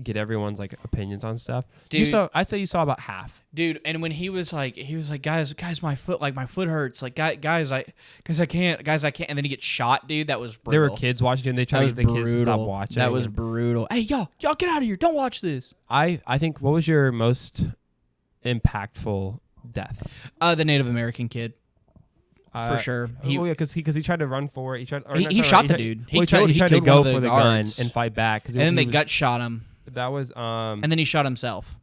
Speaker 2: get everyone's like opinions on stuff.
Speaker 1: Dude,
Speaker 2: I'd say you saw about half.
Speaker 1: Dude, and when he was like, guys, my foot hurts. Like, guys, I can't. And then he gets shot, dude. That was brutal.
Speaker 2: There were kids watching, and they tried to get the kids to stop watching.
Speaker 1: That was brutal. Hey, y'all get out of here! Don't watch this.
Speaker 2: I think, what was your most impactful death?
Speaker 1: The Native American kid. For sure.
Speaker 2: Because he tried to run for it.
Speaker 1: He shot the dude.
Speaker 2: He tried to go for the gun and fight back.
Speaker 1: And then they gut shot him.
Speaker 2: That was
Speaker 1: and then he shot himself.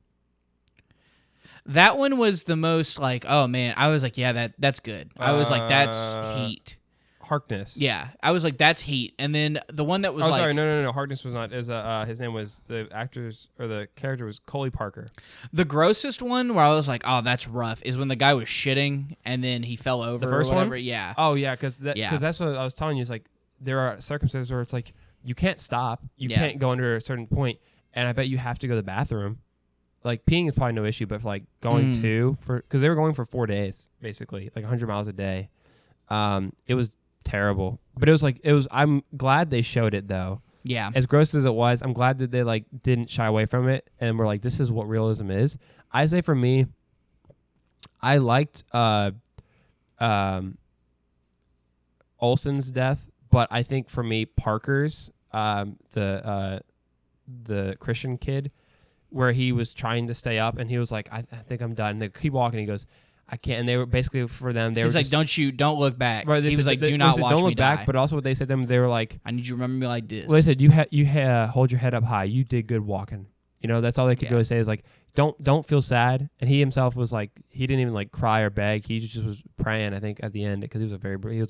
Speaker 1: That one was the most like, oh man, I was like, yeah, that's good. I was like, that's heat.
Speaker 2: Harkness.
Speaker 1: Yeah, I was like, that's heat. And then the one that was
Speaker 2: sorry, no. Harkness was not. It was his name was the character was Coley Parker.
Speaker 1: The grossest one where I was like, oh, that's rough, is when the guy was shitting and then he fell over.
Speaker 2: The first
Speaker 1: or whatever.
Speaker 2: one.
Speaker 1: Yeah.
Speaker 2: Oh yeah, because that's what I was telling you. Is like there are circumstances where it's like you can't stop, you can't go under a certain point, and I bet you have to go to the bathroom. Like peeing is probably no issue, but for like going because they were going for 4 days basically, like 100 miles a day. It was terrible, but I'm glad they showed it though.
Speaker 1: Yeah,
Speaker 2: as gross as it was, I'm glad that they like didn't shy away from it and were like, this is what realism is. I say for me, I liked Olsen's death, but I think for me Parker's the Christian kid, where he was trying to stay up and he was like, I think I'm done. And they keep walking. He goes, I can't. And they were basically, for them, they were
Speaker 1: like, don't look back.
Speaker 2: Right,
Speaker 1: he was like, do not watch
Speaker 2: don't
Speaker 1: me
Speaker 2: look back.
Speaker 1: die.
Speaker 2: But also what they said to them, they were like,
Speaker 1: I need you to remember me like this.
Speaker 2: Well, they said, you hold your head up high. You did good walking. You know, that's all they could really say is like, don't feel sad. And he himself was like, he didn't even like cry or beg. He just was praying, I think, at the end, because he was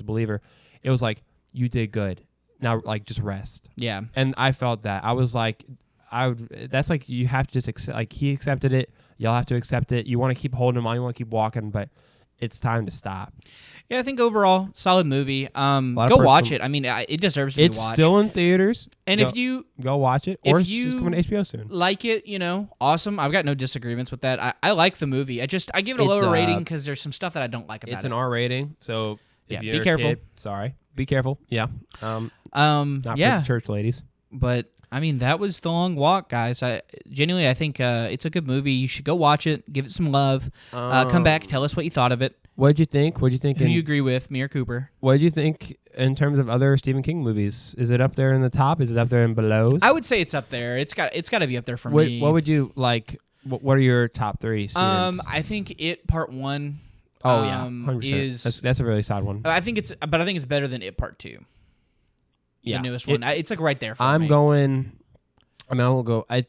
Speaker 2: a believer. It was like, you did good. Now, like, just rest.
Speaker 1: Yeah.
Speaker 2: And I felt that. I was like, that's like, you have to just accept, like, he accepted it. Y'all have to accept it. You want to keep holding him on. You want to keep walking, but it's time to stop.
Speaker 1: Yeah, I think overall, solid movie. Go watch it. I mean, it deserves to be watched.
Speaker 2: It's still in theaters.
Speaker 1: And if you
Speaker 2: go watch it, or it's just coming to HBO soon.
Speaker 1: Like it, awesome. I've got no disagreements with that. I like the movie. I give it a lower rating because there's some stuff that I don't like about it.
Speaker 2: It's an R rating, so if you're
Speaker 1: be careful.
Speaker 2: A kid, sorry, be careful. Yeah. Not for church ladies.
Speaker 1: But I mean, that was The Long Walk, guys. I think it's a good movie. You should go watch it, give it some love, come back, tell us what you thought of it.
Speaker 2: What'd you think? Who
Speaker 1: do you agree with, me or Cooper?
Speaker 2: What did you think in terms of other Stephen King movies? Is it up there in the top? Is it up there in below?
Speaker 1: I would say it's up there. It's got to be up there for me.
Speaker 2: What would you like? What are your top three?
Speaker 1: I think It Part 1.
Speaker 2: Oh yeah, 100%. That's a really sad one.
Speaker 1: I think it's better than It Part 2.
Speaker 2: Yeah,
Speaker 1: the newest one. It's like right there for me.
Speaker 2: I will go. I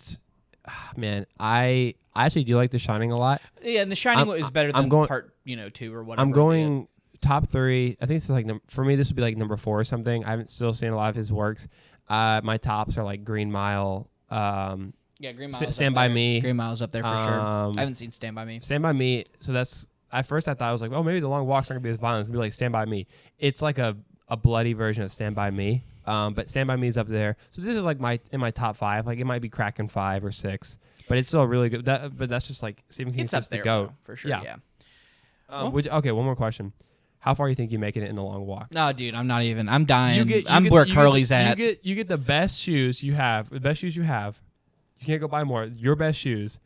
Speaker 2: actually do like The Shining a lot.
Speaker 1: Yeah, and The Shining is better than Part 2 or whatever.
Speaker 2: I'm going top three. I think it's like for me this would be like number 4 or something. I haven't still seen a lot of his works. My tops are like Green Mile.
Speaker 1: Green Mile.
Speaker 2: Stand By Me.
Speaker 1: Green Mile's up there for sure. I haven't seen Stand By Me.
Speaker 2: Stand By Me. So that's at first I thought I was like, oh, maybe The Long Walk's not gonna be as violent. It's gonna be like Stand By Me. It's like a bloody version of Stand By Me. But Stand By Me is up there. So this is like in my top 5. Like it might be cracking 5 or 6, but it's still really good. But that's just like Stephen King's just to go
Speaker 1: for sure. Yeah.
Speaker 2: Okay, one more question. How far do you think you making it in The Long Walk?
Speaker 1: No, dude, I'm not even. I'm dying. I'm where Curly's at.
Speaker 2: You get the best shoes you have. The best shoes you have. You can't go buy more. Your best shoes.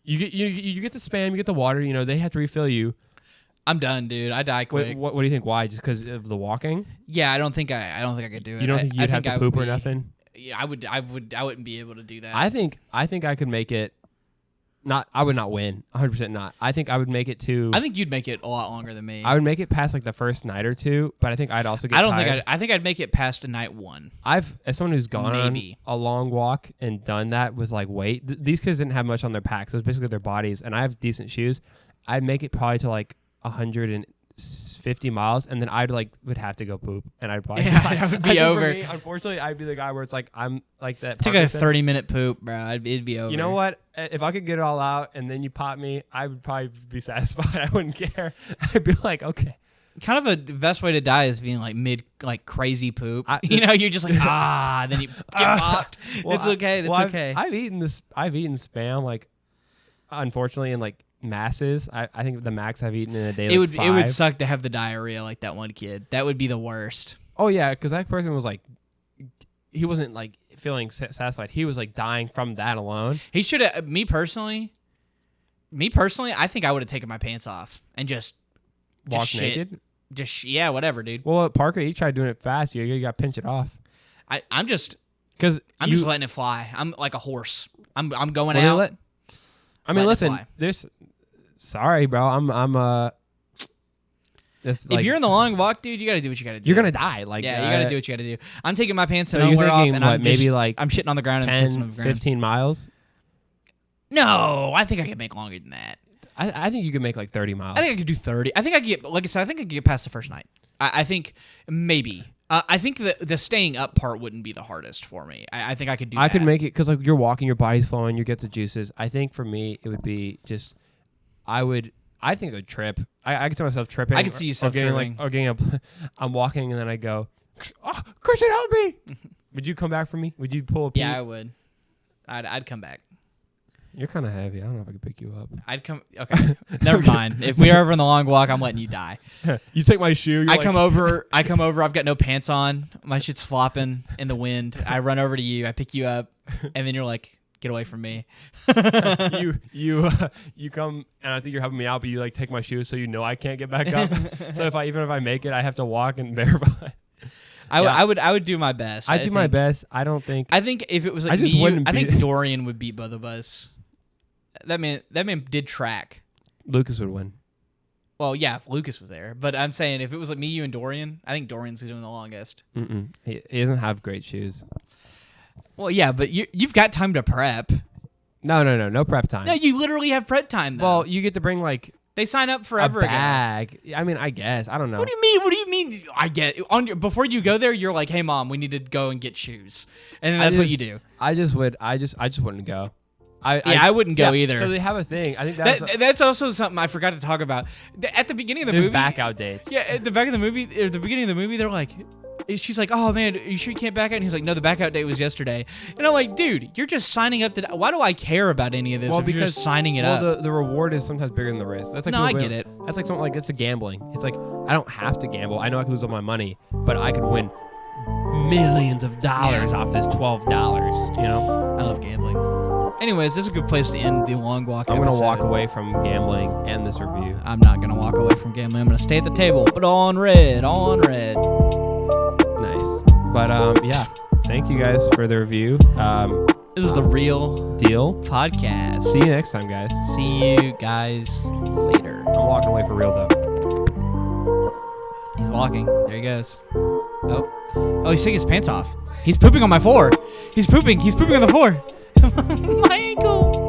Speaker 2: You get the Spam. You get the water. They have to refill you.
Speaker 1: I'm done, dude. I die quick.
Speaker 2: What do you think? Why? Just because of the walking?
Speaker 1: Yeah, I don't think I could do it.
Speaker 2: You don't think you'd have to poop or nothing?
Speaker 1: Yeah, I wouldn't be able to do that.
Speaker 2: I think I could make it. I would not win. 100% not. I think I would make it to.
Speaker 1: I think you'd make it a lot longer than me.
Speaker 2: I would make it past like the first night or 2, but I think I'd also get tired.
Speaker 1: I think I'd make it past a night 1.
Speaker 2: As someone who's gone on a long walk and done that with like weight, these kids didn't have much on their packs. It was basically their bodies, and I have decent shoes. I'd make it probably to like 150 miles, and then would have to go poop, and I'd probably
Speaker 1: I would be over.
Speaker 2: Me, unfortunately, I'd be the guy where it's like I'm like that.
Speaker 1: Took a 30-minute poop, bro. It'd be over.
Speaker 2: You know what? If I could get it all out and then you pop me, I would probably be satisfied. I wouldn't care. I'd be like, okay.
Speaker 1: Kind of the best way to die is being like mid crazy poop. You're just like then you get popped. Well, it's okay. That's okay.
Speaker 2: I've eaten Spam like, unfortunately, in like masses. I think the max I've eaten in a day. It
Speaker 1: would suck to have the diarrhea like that one kid. That would be the worst.
Speaker 2: Oh yeah, because that person was like, like feeling satisfied. He was like dying from that alone.
Speaker 1: He should have. Me personally, I think I would have taken my pants off and just
Speaker 2: walk
Speaker 1: shit.
Speaker 2: naked.
Speaker 1: Yeah, whatever, dude.
Speaker 2: Well, at Parker, he tried doing it fast. You got to pinch it off.
Speaker 1: I'm just
Speaker 2: just
Speaker 1: letting it fly. I'm like a horse. I'm going out.
Speaker 2: I mean, listen. Sorry, bro.
Speaker 1: If you're in the long walk, dude, you got to do what you got to do.
Speaker 2: You're gonna die. Like,
Speaker 1: you got to do what you got to do. I'm taking my pants and
Speaker 2: so
Speaker 1: underwear off, and
Speaker 2: I'm
Speaker 1: shitting on the ground
Speaker 2: 10,
Speaker 1: and pissing on the ground.
Speaker 2: 15 miles.
Speaker 1: No, I think I could make longer than that.
Speaker 2: I think you could make like 30 miles.
Speaker 1: I think I could do 30. I think I could get, like I said, I think I could get past the first night. I think maybe. I think the staying up part wouldn't be the hardest for me. I think I could do that.
Speaker 2: I could make it because like you're walking, your body's flowing, you get the juices. I think for me, it would be just, I think I would trip. I could see myself tripping.
Speaker 1: I could see yourself tripping.
Speaker 2: I'm walking and then I go, oh, Christian, help me. Would you come back for me? Would you pull a pee?
Speaker 1: Yeah, I would. I'd come back.
Speaker 2: You're kind of heavy. I don't know if I could pick you up.
Speaker 1: I'd come. Okay, never mind. If we are ever in the long walk, I'm letting you die.
Speaker 2: You take my shoe.
Speaker 1: I come over. I've got no pants on. My shit's flopping in the wind. I run over to you. I pick you up, and then you're like, "Get away from me."
Speaker 2: You come, and I think you're helping me out, but you like take my shoes, so you know I can't get back up. So even if I make it, I have to walk and barefoot.
Speaker 1: I would do my best.
Speaker 2: I'd do my best. I think
Speaker 1: if it was like I think Dorian would beat both of us. That man did track.
Speaker 2: Lucas would win.
Speaker 1: Well, yeah, if Lucas was there. But I'm saying if it was like me, you, and Dorian, I think Dorian's doing the longest.
Speaker 2: He doesn't have great shoes.
Speaker 1: Well, yeah, but you've got time to prep.
Speaker 2: No prep time.
Speaker 1: No, you literally have prep time, though.
Speaker 2: Well, you get to bring like...
Speaker 1: They sign up forever
Speaker 2: a bag. I mean, I guess. I don't know.
Speaker 1: What do you mean? I get before you go there, you're like, "Hey, Mom, we need to go and get shoes," and then that's what you do.
Speaker 2: I just wouldn't go.
Speaker 1: I wouldn't go either.
Speaker 2: So they have a thing. I think
Speaker 1: that's also something I forgot to talk about. At the beginning of the movie,
Speaker 2: there's back out dates.
Speaker 1: Yeah, at the beginning of the movie, they're like, she's like, "Oh man, are you sure you can't back out?" And he's like, "No, the back out date was yesterday." And I'm like, "Dude, you're just signing up to. Why do I care about any of this?
Speaker 2: Well,
Speaker 1: if
Speaker 2: because
Speaker 1: you're just signing it up."
Speaker 2: The reward is sometimes bigger than the risk. That's like
Speaker 1: no, I get it.
Speaker 2: That's like something like it's a gambling. It's like I don't have to gamble. I know I could lose all my money, but I could win millions of dollars off this $12. You know,
Speaker 1: I love gambling. Anyways, this is a good place to end the long walk.
Speaker 2: I'm gonna walk away from gambling and this review.
Speaker 1: I'm not gonna walk away from gambling. I'm gonna stay at the table, but on red.
Speaker 2: Nice. But yeah, thank you guys for the review.
Speaker 1: This is the Real
Speaker 2: Deal
Speaker 1: podcast.
Speaker 2: See you next time, guys.
Speaker 1: See you guys later.
Speaker 2: I'm walking away for real though.
Speaker 1: He's walking. There he goes. Oh, he's taking his pants off. He's pooping on my floor. He's pooping on the floor. My ankle.